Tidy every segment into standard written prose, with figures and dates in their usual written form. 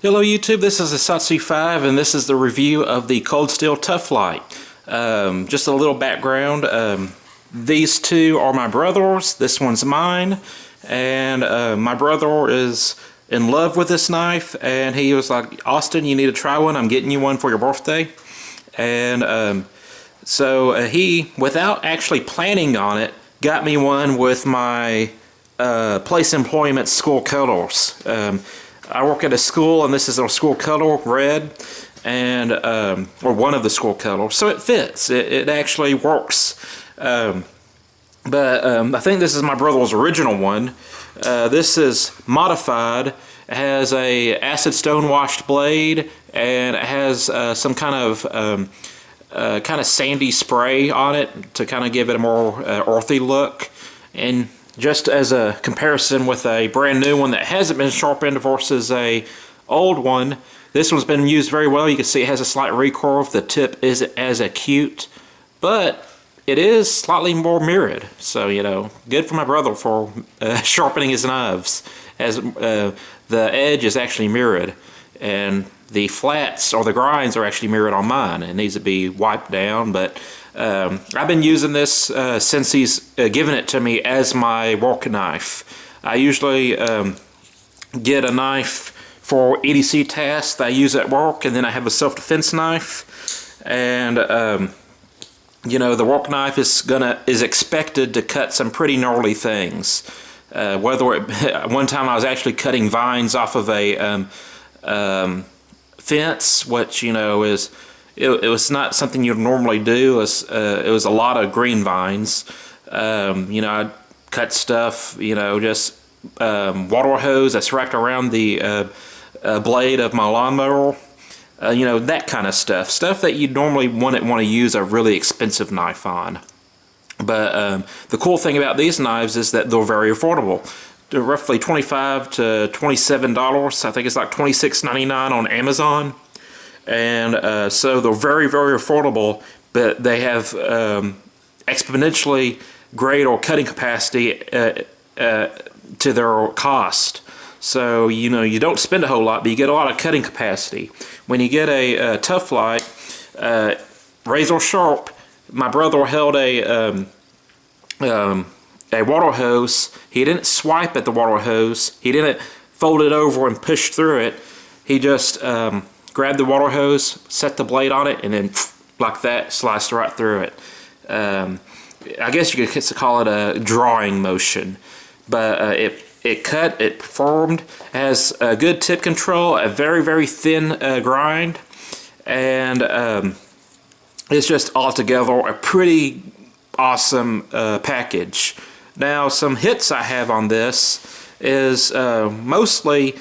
Hello YouTube, this is Asatsu 5 and this is the review of the Cold Steel Tuff Lite. Just a little background, these two are my brothers, this one's mine, and my brother is in love with this knife and he was like, Austin, you need to try one, I'm getting you one for your birthday. And so he, without actually planning on it, got me one with my place employment school colors. I work at a school, and this is our school color, red, and or one of the school colors, so it fits. It actually works. But I think this is my brother's original one. This is modified. It has a acid stone washed blade, and it has some kind of sandy spray on it to kind of give it a more earthy look. And just as a comparison with a brand new one that hasn't been sharpened versus a old one, this one's been used very well. You can see it has a slight recurve. The tip isn't as acute, but it is slightly more mirrored. So, you know, good for my brother for sharpening his knives, as the edge is actually mirrored, and the flats or the grinds are actually mirrored on mine. It needs to be wiped down, but I've been using this since he's given it to me as my work knife. I usually get a knife for EDC tasks that I use at work, and then I have a self-defense knife. And you know, the work knife is expected to cut some pretty gnarly things. One time I was actually cutting vines off of a fence, which, you know, it was not something you'd normally do. It was a lot of green vines. You know, I'd cut stuff, you know, just water hose that's wrapped around the blade of my lawnmower. You know, that kind of stuff. Stuff that you normally wouldn't want to use a really expensive knife on. But the cool thing about these knives is that they're very affordable. They're roughly $25 to $27. I think it's like $26.99 on Amazon. And so they're very, very affordable, but they have exponentially greater cutting capacity to their cost. So, you know, you don't spend a whole lot, but you get a lot of cutting capacity. When you get a Tuff Lite, razor sharp, my brother held a water hose. He didn't swipe at the water hose. He didn't fold it over and push through it. He just grabbed the water hose, set the blade on it, and then like that, sliced right through it. I guess you could call it a drawing motion, but it cut, it performed, has a good tip control, a very, very thin grind, and it's just altogether a pretty awesome package. Now, some hits I have on this is mostly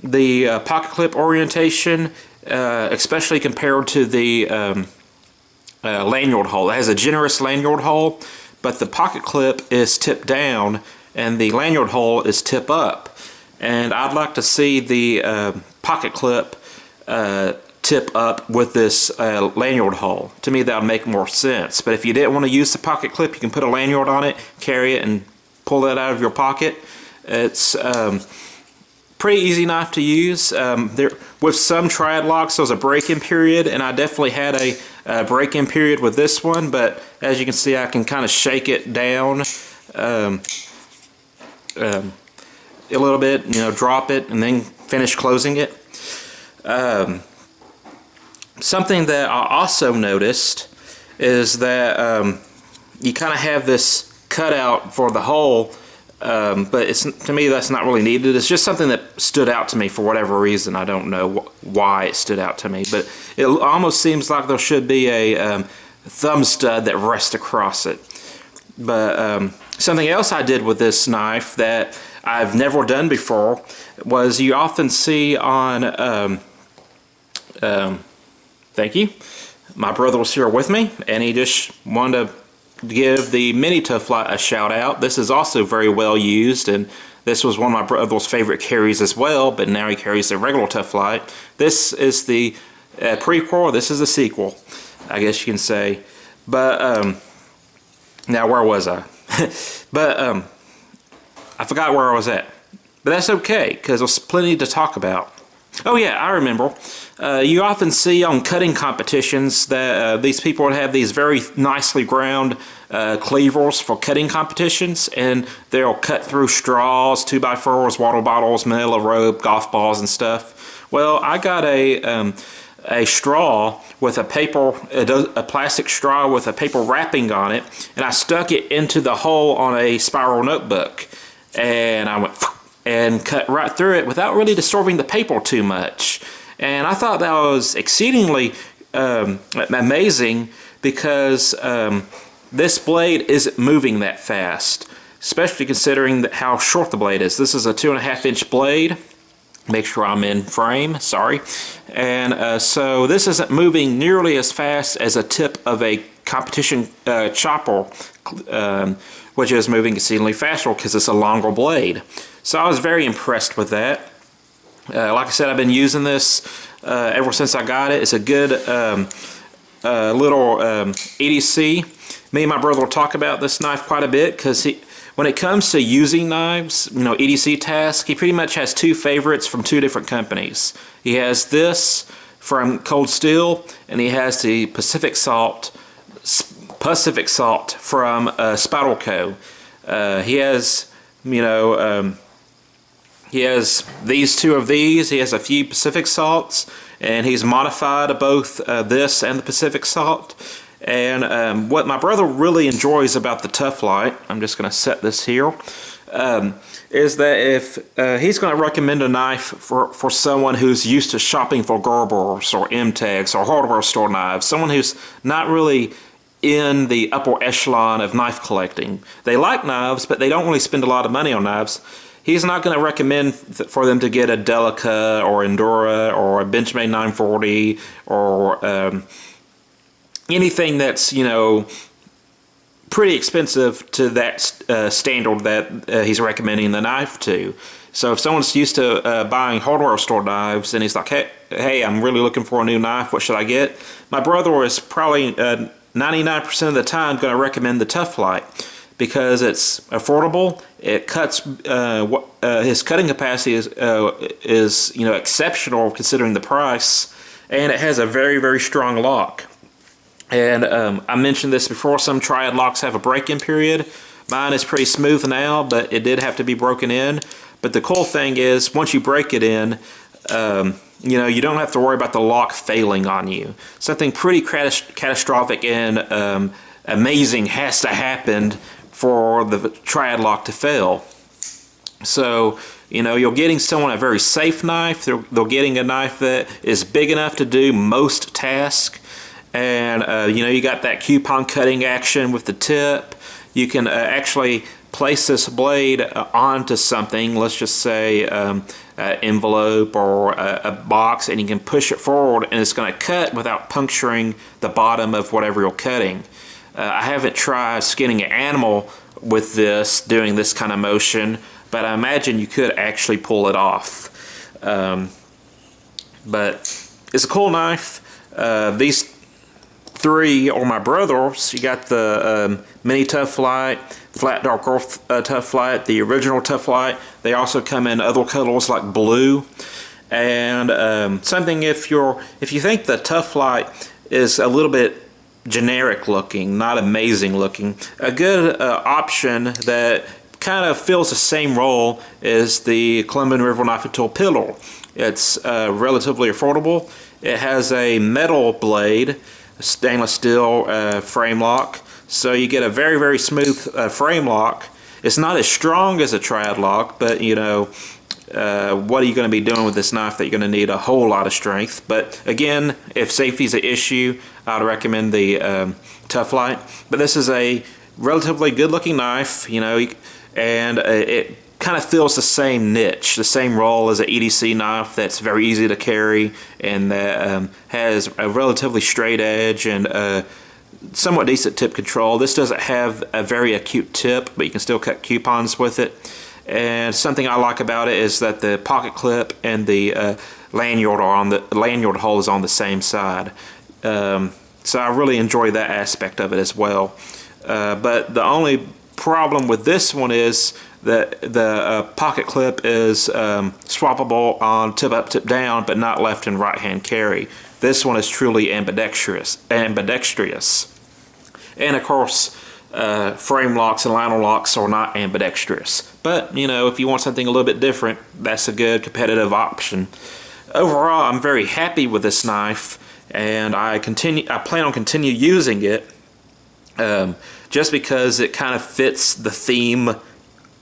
the pocket clip orientation, especially compared to the lanyard hole. It has a generous lanyard hole, but the pocket clip is tipped down and the lanyard hole is tip up. And I'd like to see the pocket clip tip up with this lanyard hole. To me, that would make more sense. But if you didn't want to use the pocket clip, you can put a lanyard on it, carry it, and pull that out of your pocket. It's pretty easy knife to use. With some triad locks, there's a break-in period, and I definitely had a break-in period with this one, but as you can see, I can kind of shake it down a little bit, you know, drop it, and then finish closing it. Something that I also noticed is that you kind of have this cutout for the hole, but to me that's not really needed. It's just something that stood out to me for whatever reason. I don't know why it stood out to me, but it almost seems like there should be a thumb stud that rests across it. But something else I did with this knife that I've never done before was you often see on thank you. My brother was here with me, and he just wanted to give the mini Tuff Lite a shout out. This is also very well used, and this was one of my brother's favorite carries as well, but now he carries the regular Tuff Lite. This is the prequel, this is the sequel, I guess you can say. But now where was I? But I forgot where I was at. But that's okay, because there's plenty to talk about. Oh yeah, I remember. You often see on cutting competitions that these people would have these very nicely ground cleavers for cutting competitions, and they'll cut through straws, 2x4s, water bottles, manila rope, golf balls, and stuff. Well, I got a straw with a plastic straw with a paper wrapping on it, and I stuck it into the hole on a spiral notebook, and I went and cut right through it without really disturbing the paper too much. And I thought that was exceedingly amazing because this blade isn't moving that fast, especially considering how short the blade is. This is a 2.5-inch blade. Make sure I'm in frame, sorry. And so this isn't moving nearly as fast as a tip of a competition chopper, which is moving exceedingly faster because it's a longer blade. So I was very impressed with that. Like I said, I've been using this ever since I got it. It's a good little EDC. Me and my brother will talk about this knife quite a bit because when it comes to using knives, you know, EDC tasks, he pretty much has two favorites from two different companies. He has this from Cold Steel, and he has the Pacific Salt from Spatelco. He has, you know, he has these two of these. He has a few Pacific Salts, and he's modified both this and the Pacific Salt. And what my brother really enjoys about the Tuff Lite, I'm just going to set this here, is that if he's going to recommend a knife for someone who's used to shopping for Gerbers or M-Tex or hardware store knives, someone who's not really in the upper echelon of knife collecting. They like knives, but they don't really spend a lot of money on knives. He's not going to recommend for them to get a Delica or Endura or a Benchmade 940 or anything that's, you know, pretty expensive to that standard that he's recommending the knife to. So if someone's used to buying hardware store knives and he's like, hey, I'm really looking for a new knife, what should I get? My brother is probably 99% of the time going to recommend the Tuff Lite because it's affordable. It cuts, his cutting capacity is you know, exceptional considering the price, and it has a very, very strong lock. And I mentioned this before, some triad locks have a break-in period. Mine is pretty smooth now, but it did have to be broken in. But the cool thing is, once you break it in, you know, you don't have to worry about the lock failing on you. Something pretty catastrophic and amazing has to happen for the triad lock to fail. So, you know, you're getting someone a very safe knife. They're getting a knife that is big enough to do most tasks. And you know, you got that coupon cutting action with the tip. You can actually place this blade onto something, let's just say an envelope or a box, and you can push it forward and it's going to cut without puncturing the bottom of whatever you're cutting. I haven't tried skinning an animal with this, doing this kind of motion, but I imagine you could actually pull it off. But it's a cool knife. These three are my brothers. You got the mini Tuff Lite, flat dark earth Tuff Lite, the original Tuff Lite. They also come in other colors like blue. And something, if you think the Tuff Lite is a little bit generic looking, not amazing looking, a good option that kind of fills the same role as the Columbian River Knife and Tool Pillar. It's relatively affordable. It has a metal blade, stainless steel frame lock, so you get a very, very smooth frame lock. It's not as strong as a triad lock, but you know, what are you going to be doing with this knife that you're going to need a whole lot of strength? But again, if safety is an issue, I'd recommend the Tuff Lite. But this is a relatively good looking knife, you know, and it kind of fills the same niche, the same role as an EDC knife that's very easy to carry and that has a relatively straight edge and somewhat decent tip control. This doesn't have a very acute tip, but you can still cut coupons with it. And something I like about it is that the pocket clip and the lanyard hole is on the same side. So I really enjoy that aspect of it as well. But the only problem with this one is that the pocket clip is swappable on tip up, tip down, but not left and right hand carry. This one is truly ambidextrous. And of course, frame locks and liner locks are not ambidextrous. But, you know, if you want something a little bit different, that's a good competitive option. Overall, I'm very happy with this knife, and I plan on continue using it, just because it kind of fits the theme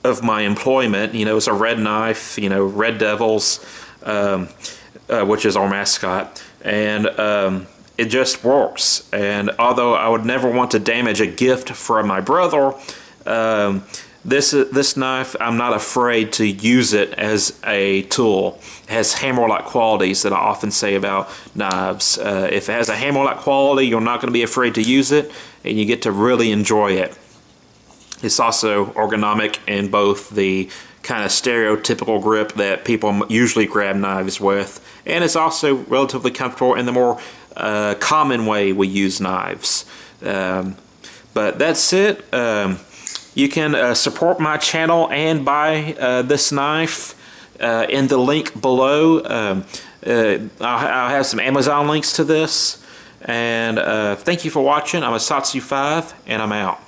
of my employment. You know, it's a red knife, you know, Red Devils, which is our mascot, and it just works. And although I would never want to damage a gift from my brother, this knife, I'm not afraid to use it as a tool. It has hammer-like qualities that I often say about knives. If it has a hammer-like quality, you're not going to be afraid to use it, and you get to really enjoy it. It's also ergonomic in both the kind of stereotypical grip that people usually grab knives with, and it's also relatively comfortable in the more common way we use knives. But that's it. You can support my channel and buy this knife in the link below. I'll have some Amazon links to this. And thank you for watching. I'm a Satsu 5, and I'm out.